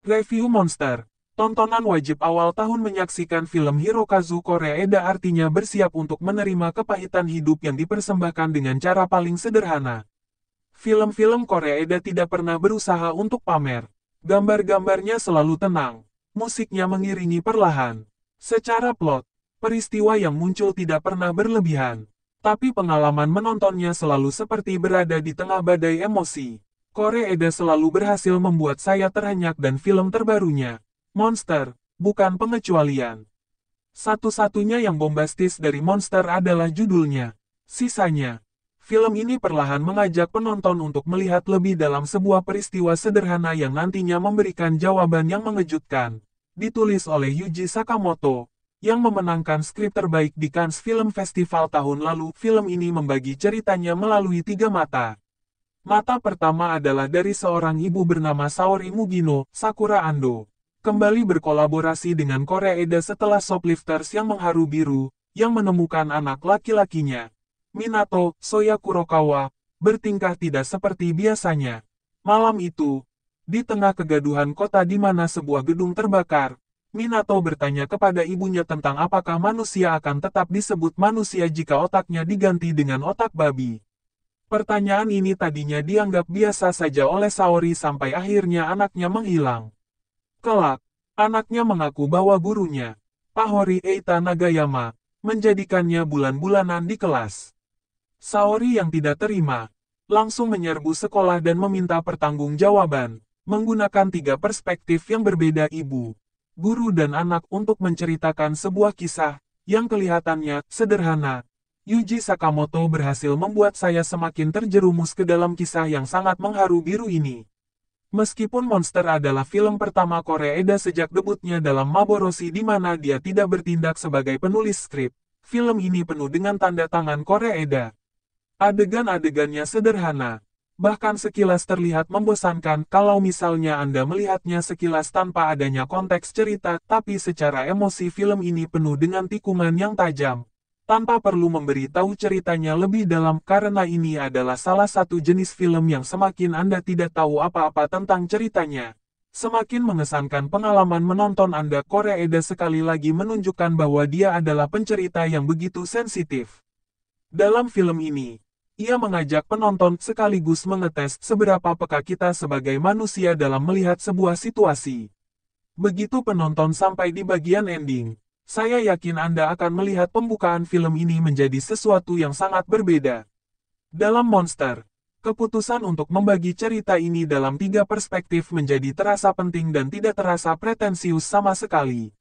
Review Monster. Tontonan wajib awal tahun menyaksikan film Hirokazu Koreeda artinya bersiap untuk menerima kepahitan hidup yang dipersembahkan dengan cara paling sederhana. Film-film Koreeda tidak pernah berusaha untuk pamer. Gambar-gambarnya selalu tenang. Musiknya mengiringi perlahan. Secara plot, peristiwa yang muncul tidak pernah berlebihan. Tapi pengalaman menontonnya selalu seperti berada di tengah badai emosi. Koreeda selalu berhasil membuat saya terhenyak dan film terbarunya, Monster, bukan pengecualian. Satu-satunya yang bombastis dari Monster adalah judulnya. Sisanya, film ini perlahan mengajak penonton untuk melihat lebih dalam sebuah peristiwa sederhana yang nantinya memberikan jawaban yang mengejutkan. Ditulis oleh Yuji Sakamoto, yang memenangkan skrip terbaik di Cannes Film Festival tahun lalu. Film ini membagi ceritanya melalui 3 mata. Mata pertama adalah dari seorang ibu bernama Saori Mugino, Sakura Ando. Kembali berkolaborasi dengan Koreeda setelah Shoplifters yang mengharu biru, yang menemukan anak laki-lakinya. Minato, Soya Kurokawa, bertingkah tidak seperti biasanya. Malam itu, di tengah kegaduhan kota di mana sebuah gedung terbakar, Minato bertanya kepada ibunya tentang apakah manusia akan tetap disebut manusia jika otaknya diganti dengan otak babi. Pertanyaan ini tadinya dianggap biasa saja oleh Saori sampai akhirnya anaknya menghilang. Kelak, anaknya mengaku bahwa gurunya, Pahori Eita Nagayama, menjadikannya bulan-bulanan di kelas. Saori yang tidak terima, langsung menyerbu sekolah dan meminta pertanggungjawaban, menggunakan 3 perspektif yang berbeda ibu, guru dan anak untuk menceritakan sebuah kisah, yang kelihatannya sederhana. Yuji Sakamoto berhasil membuat saya semakin terjerumus ke dalam kisah yang sangat mengharu biru ini. Meskipun Monster adalah film pertama Koreeda sejak debutnya dalam Maboroshi di mana dia tidak bertindak sebagai penulis skrip, film ini penuh dengan tanda tangan Koreeda. Adegan-adegannya sederhana, bahkan sekilas terlihat membosankan kalau misalnya Anda melihatnya sekilas tanpa adanya konteks cerita, tapi secara emosi film ini penuh dengan tikungan yang tajam. Tanpa perlu memberitahu ceritanya lebih dalam karena ini adalah salah satu jenis film yang semakin Anda tidak tahu apa-apa tentang ceritanya, semakin mengesankan pengalaman menonton Anda. Koreeda sekali lagi menunjukkan bahwa dia adalah pencerita yang begitu sensitif. Dalam film ini, ia mengajak penonton sekaligus mengetes seberapa peka kita sebagai manusia dalam melihat sebuah situasi. Begitu penonton sampai di bagian ending, saya yakin Anda akan melihat pembukaan film ini menjadi sesuatu yang sangat berbeda. Dalam Monster, keputusan untuk membagi cerita ini dalam 3 perspektif menjadi terasa penting dan tidak terasa pretensius sama sekali.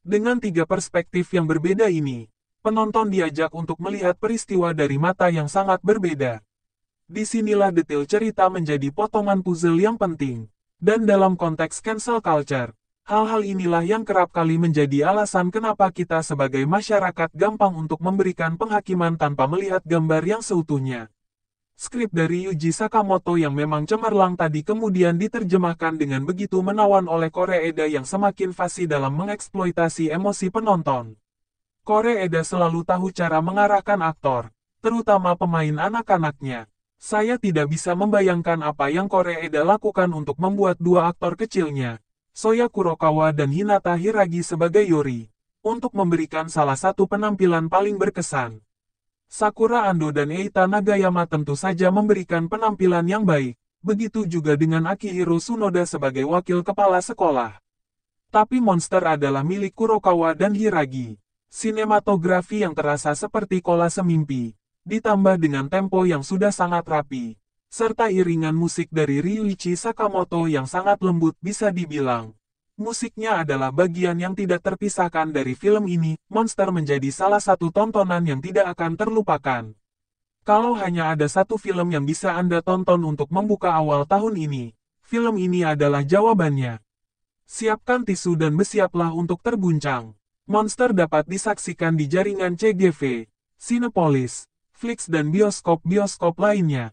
Dengan 3 perspektif yang berbeda ini, penonton diajak untuk melihat peristiwa dari mata yang sangat berbeda. Disinilah detail cerita menjadi potongan puzzle yang penting. Dan dalam konteks cancel culture, hal-hal inilah yang kerap kali menjadi alasan kenapa kita sebagai masyarakat gampang untuk memberikan penghakiman tanpa melihat gambar yang seutuhnya. Skrip dari Yuji Sakamoto yang memang cemerlang tadi kemudian diterjemahkan dengan begitu menawan oleh Koreeda yang semakin fasih dalam mengeksploitasi emosi penonton. Koreeda selalu tahu cara mengarahkan aktor, terutama pemain anak-anaknya. Saya tidak bisa membayangkan apa yang Koreeda lakukan untuk membuat 2 aktor kecilnya, Soya Kurokawa dan Hinata Hiragi sebagai Yori, untuk memberikan salah satu penampilan paling berkesan. Sakura Ando dan Eita Nagayama tentu saja memberikan penampilan yang baik, begitu juga dengan Akihiro Tsunoda sebagai wakil kepala sekolah. Tapi Monster adalah milik Kurokawa dan Hiragi. Sinematografi yang terasa seperti kolase mimpi, ditambah dengan tempo yang sudah sangat rapi, serta iringan musik dari Ryuichi Sakamoto yang sangat lembut bisa dibilang. Musiknya adalah bagian yang tidak terpisahkan dari film ini. Monster menjadi salah satu tontonan yang tidak akan terlupakan. Kalau hanya ada satu film yang bisa Anda tonton untuk membuka awal tahun ini, film ini adalah jawabannya. Siapkan tisu dan bersiaplah untuk terguncang. Monster dapat disaksikan di jaringan CGV, Cinepolis, Flix dan bioskop-bioskop lainnya.